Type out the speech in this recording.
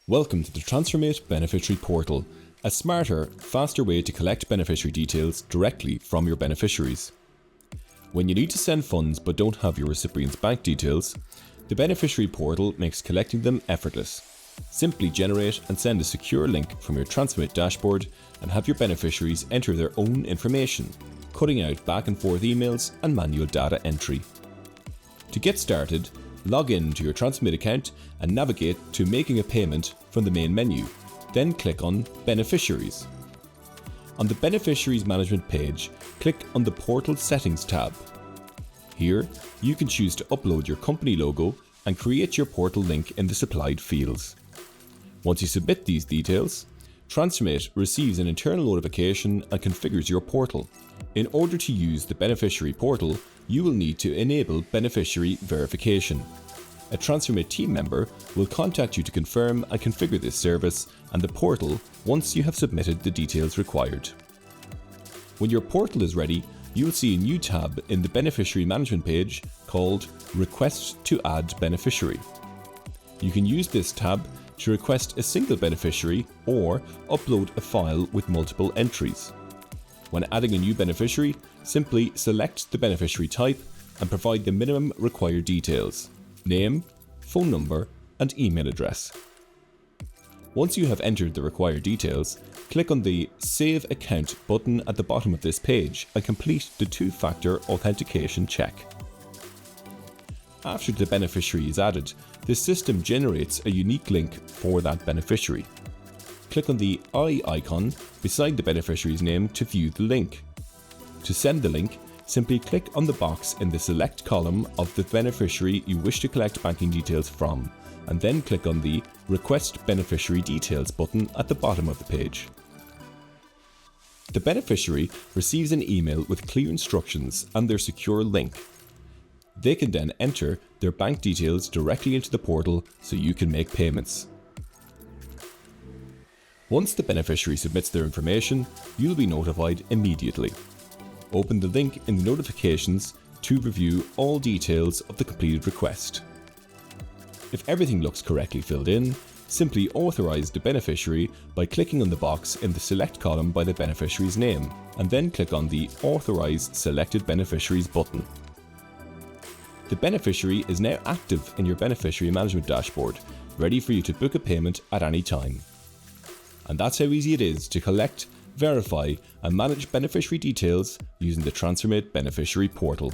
Welcome to the TransferMate Beneficiary Portal, a smarter, faster way to collect beneficiary details directly from your beneficiaries. When you need to send funds but don't have your recipient's bank details, the Beneficiary Portal makes collecting them effortless. Simply generate and send a secure link from your TransferMate dashboard and have your beneficiaries enter their own information, cutting out back and forth emails and manual data entry. To get started, log in to your TransferMate account and navigate to making a payment from the main menu. Then click on Beneficiaries. On the Beneficiaries Management page, click on the Portal Settings tab. Here, you can choose to upload your company logo and create your portal link in the supplied fields. Once you submit these details, TransferMate receives an internal notification and configures your portal. In order to use the Beneficiary Portal, you will need to enable beneficiary verification. A TransferMate team member will contact you to confirm and configure this service and the portal once you have submitted the details required. When your portal is ready, you will see a new tab in the Beneficiary Management page called Request to Add Beneficiary. You can use this tab to request a single beneficiary or upload a file with multiple entries. When adding a new beneficiary, simply select the beneficiary type and provide the minimum required details: name, phone number, and email address. Once you have entered the required details, click on the Save Account button at the bottom of this page and complete the two-factor authentication check. After the beneficiary is added, the system generates a unique link for that beneficiary. Click on the eye icon beside the beneficiary's name to view the link. To send the link, simply click on the box in the Select column of the beneficiary you wish to collect banking details from, and then click on the Request Beneficiary Details button at the bottom of the page. The beneficiary receives an email with clear instructions and their secure link. They can then enter their bank details directly into the portal so you can make payments. Once the beneficiary submits their information, you'll be notified immediately. Open the link in the notifications to review all details of the completed request. If everything looks correctly filled in, simply authorize the beneficiary by clicking on the box in the Select column by the beneficiary's name, and then click on the Authorize Selected Beneficiaries button. The beneficiary is now active in your Beneficiary Management dashboard, ready for you to book a payment at any time. And that's how easy it is to collect, verify, and manage beneficiary details using the TransferMate Beneficiary Portal.